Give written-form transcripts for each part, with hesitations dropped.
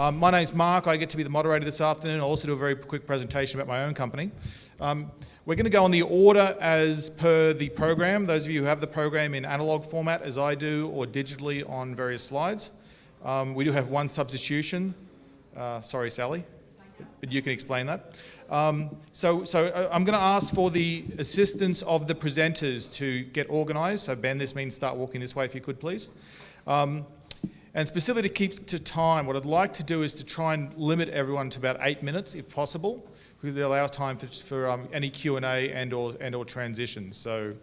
My name's Mark. I get to be the moderator this afternoon. I'll also do a very quick presentation about my own company. We're going to go on the order as per the program. Those of you who have the program in analog format, as I do, or digitally on various slides. We do have one substitution. Sorry, Sally, but you can explain that. So I'm going to ask for the assistance of the presenters to get organized. So Ben, this means start walking this way if you could, please. And specifically to keep to time, what I'd like to do is to try and limit everyone to about 8 minutes if possible, because it allows time for any Q&A and or transitions. So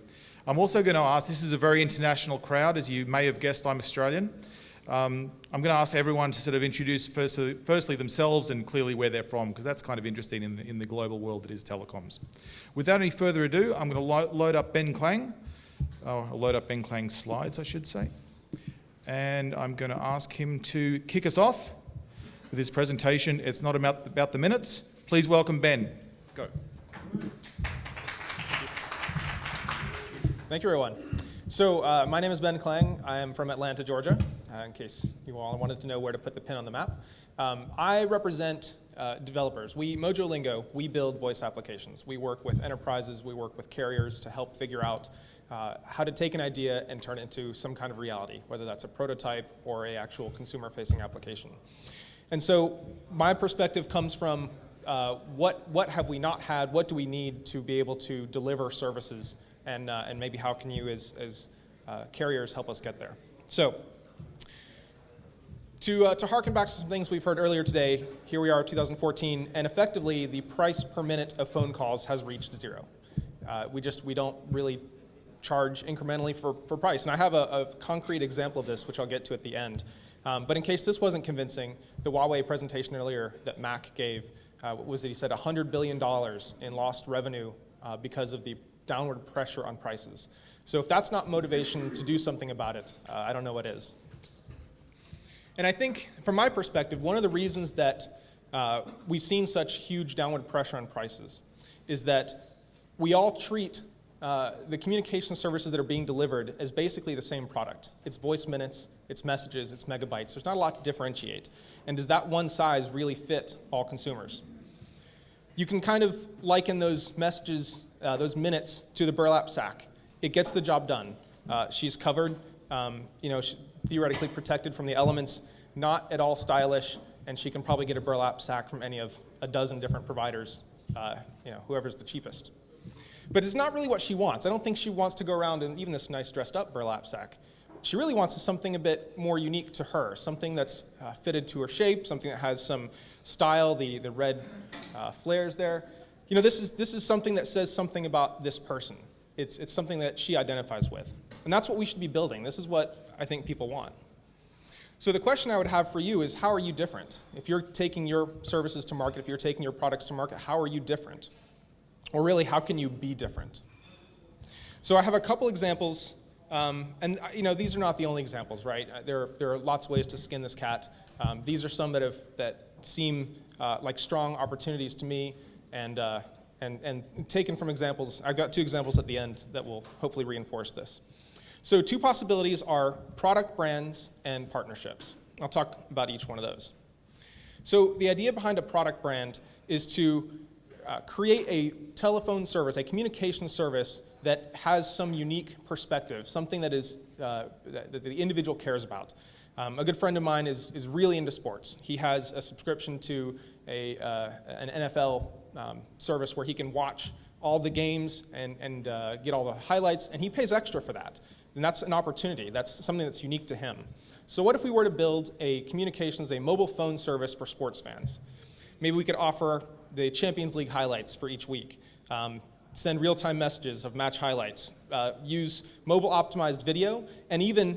I'm also going to ask, this is a very international crowd, as you may have guessed I'm Australian. I'm going to ask everyone to sort of introduce firstly themselves and clearly where they're from, because that's kind of interesting in the global world that is telecoms. Without any further ado, I'm going to load up Ben Klang. I'll load up Ben Klang's slides, I should say. And I'm going to ask him to kick us off with his presentation. It's not about the minutes. Please welcome Ben. Go. Thank you, everyone. So my name is Ben Klang. I am from Atlanta, Georgia, in case you all wanted to know where to put the pin on the map. I represent developers. Mojo Lingo, we build voice applications. We work with enterprises, we work with carriers to help figure out how to take an idea and turn it into some kind of reality, whether that's a prototype or an actual consumer-facing application. And so my perspective comes from what have we not had, what do we need to be able to deliver services, and maybe how can you as carriers help us get there. So to harken back to some things we've heard earlier today, here we are 2014, and effectively the price per minute of phone calls has reached zero. We don't really charge incrementally for price. And I have a concrete example of this, which I'll get to at the end. But in case this wasn't convincing, the Huawei presentation earlier that Mac gave was that he said $100 billion in lost revenue because of the downward pressure on prices. So if that's not motivation to do something about it, I don't know what is. And I think, from my perspective, one of the reasons that we've seen such huge downward pressure on prices is that we all treat the communication services that are being delivered as basically the same product. It's voice minutes, it's messages, it's megabytes. There's not a lot to differentiate. And does that one size really fit all consumers? You can kind of liken those messages, those minutes, to the burlap sack. It gets the job done. She's covered, theoretically protected from the elements, not at all stylish, and she can probably get a burlap sack from any of a dozen different providers, whoever's the cheapest. But it's not really what she wants. I don't think she wants to go around in even this nice dressed up burlap sack. What she really wants is something a bit more unique to her, something that's fitted to her shape, something that has some style, the red flares there. This is something that says something about this person. It's something that she identifies with. And that's what we should be building. This is what I think people want. So the question I would have for you is, how are you different? If you're taking your services to market, if you're taking your products to market, how are you different? Or really, how can you be different? So I have a couple examples, and these are not the only examples, right? There are lots of ways to skin this cat. These are some that seem like strong opportunities to me, and taken from examples. I've got two examples at the end that will hopefully reinforce this. So two possibilities are product brands and partnerships. I'll talk about each one of those. So the idea behind a product brand is to create a telephone service, a communication service that has some unique perspective, something that is that the individual cares about. A good friend of mine is really into sports. He has a subscription to an NFL service where he can watch all the games and get all the highlights, and he pays extra for that. And that's an opportunity. That's something that's unique to him. So what if we were to build a mobile phone service for sports fans? Maybe we could offer the Champions League highlights for each week, send real-time messages of match highlights, use mobile optimized video, and even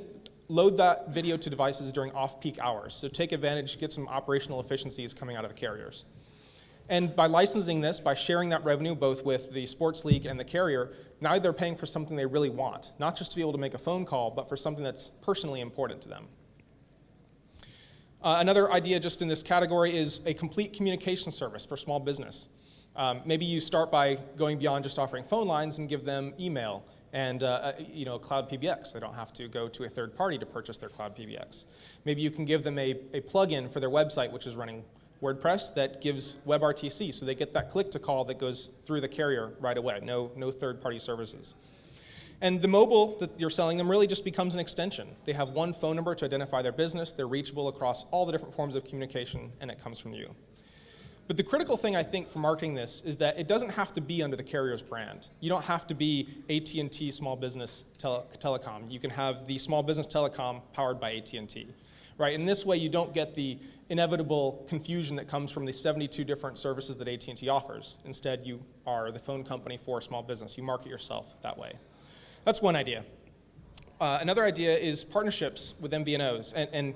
load that video to devices during off-peak hours. So take advantage, get some operational efficiencies coming out of the carriers. And by licensing this, by sharing that revenue both with the sports league and the carrier, now they're paying for something they really want, not just to be able to make a phone call, but for something that's personally important to them. Another idea just in this category is a complete communication service for small business. Maybe you start by going beyond just offering phone lines and give them email and cloud PBX. They don't have to go to a third party to purchase their cloud PBX. Maybe you can give them a plugin for their website, which is running WordPress, that gives WebRTC, so they get that click-to-call that goes through the carrier right away, no third-party services. And the mobile that you're selling them really just becomes an extension. They have one phone number to identify their business, they're reachable across all the different forms of communication, and it comes from you. But the critical thing, I think, for marketing this is that it doesn't have to be under the carrier's brand. You don't have to be AT&T Small Business Telecom. You can have the Small Business Telecom powered by AT&T. Right? In this way, you don't get the inevitable confusion that comes from the 72 different services that AT&T offers. Instead, you are the phone company for a small business. You market yourself that way. That's one idea. Another idea is partnerships with MVNOs, and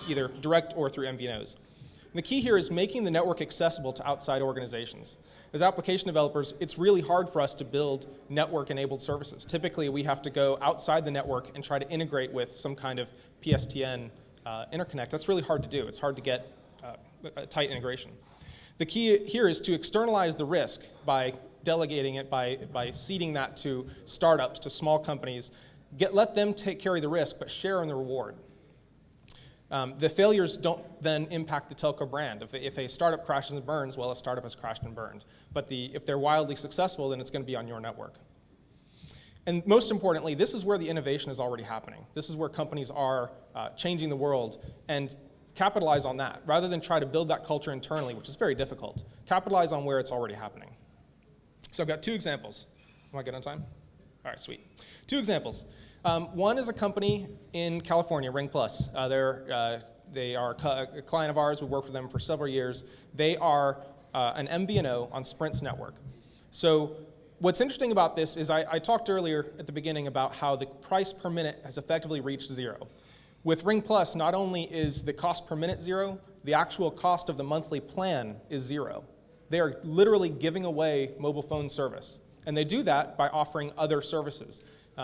either direct or through MVNOs. And the key here is making the network accessible to outside organizations. As application developers, it's really hard for us to build network-enabled services. Typically, we have to go outside the network and try to integrate with some kind of PSTN interconnect. That's really hard to do. It's hard to get a tight integration. The key here is to externalize the risk by delegating it, by ceding that to startups, to small companies. Let them carry the risk, but share in the reward. The failures don't then impact the telco brand. If a startup crashes and burns, well, a startup has crashed and burned. But if they're wildly successful, then it's going to be on your network. And most importantly, this is where the innovation is already happening. This is where companies are changing the world, and capitalize on that. Rather than try to build that culture internally, which is very difficult, capitalize on where it's already happening. So I've got two examples. Am I good on time? All right, sweet. Two examples. One is a company in California, Ring Plus. They are a client of ours. We've worked with them for several years. They are an MVNO on Sprint's network. So what's interesting about this is I talked earlier at the beginning about how the price per minute has effectively reached zero. With Ring Plus, not only is the cost per minute zero, the actual cost of the monthly plan is zero. They are literally giving away mobile phone service. And they do that by offering other services.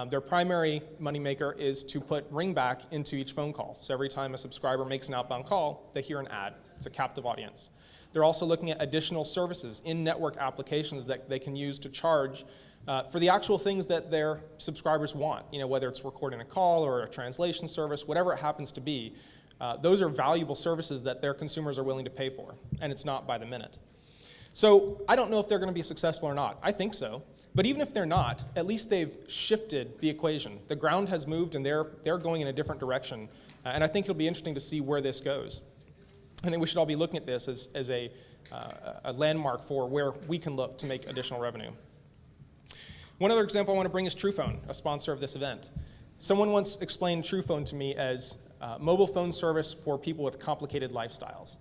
Their primary moneymaker is to put ringback into each phone call. So every time a subscriber makes an outbound call, they hear an ad. It's a captive audience. They're also looking at additional services, in-network applications that they can use to charge for the actual things that their subscribers want, whether it's recording a call or a translation service, whatever it happens to be. Those are valuable services that their consumers are willing to pay for, and it's not by the minute. So I don't know if they're going to be successful or not. I think so. But even if they're not, at least they've shifted the equation. The ground has moved, and they're going in a different direction. And I think it'll be interesting to see where this goes. I think we should all be looking at this as a landmark for where we can look to make additional revenue. One other example I want to bring is Trufone, a sponsor of this event. Someone once explained Trufone to me as mobile phone service for people with complicated lifestyles.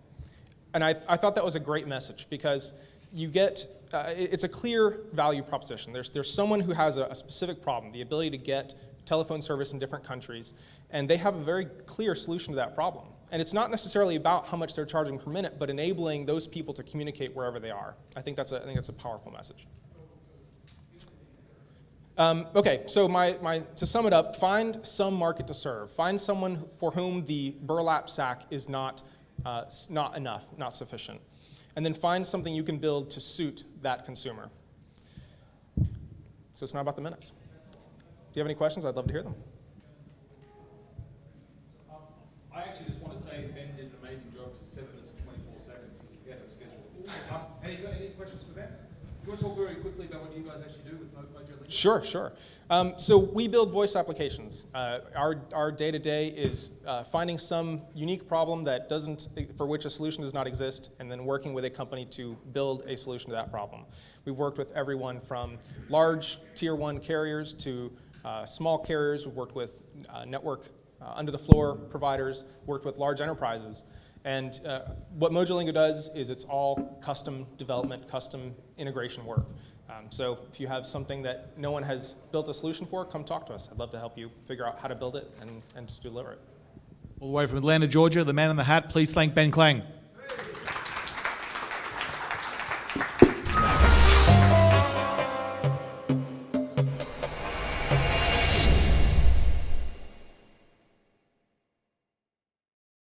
And I thought that was a great message, because you get, it's a clear value proposition. There's someone who has a specific problem, the ability to get telephone service in different countries, and they have a very clear solution to that problem. And it's not necessarily about how much they're charging per minute, but enabling those people to communicate wherever they are. I think that's a powerful message. Okay, so to sum it up, find some market to serve. Find someone for whom the burlap sack is not enough, not sufficient. And then find something you can build to suit that consumer. So it's not about the minutes. Do you have any questions? I'd love to hear them. I actually just want to say Ben did an amazing job. It's 7 minutes and 24 seconds. He's ahead of schedule. Any questions for Ben? You want to talk very quickly about what you guys actually do with Mojo Lingo? Sure. So we build voice applications. Our day-to-day is finding some unique problem that for which a solution does not exist, and then working with a company to build a solution to that problem. We've worked with everyone from large tier 1 carriers to small carriers. We've worked with network under-the-floor providers, worked with large enterprises. And what Mojo Lingo does is it's all custom development, custom integration work. So if you have something that no one has built a solution for, come talk to us. I'd love to help you figure out how to build it and to deliver it. All the way from Atlanta, Georgia, the man in the hat, please thank Ben Klang.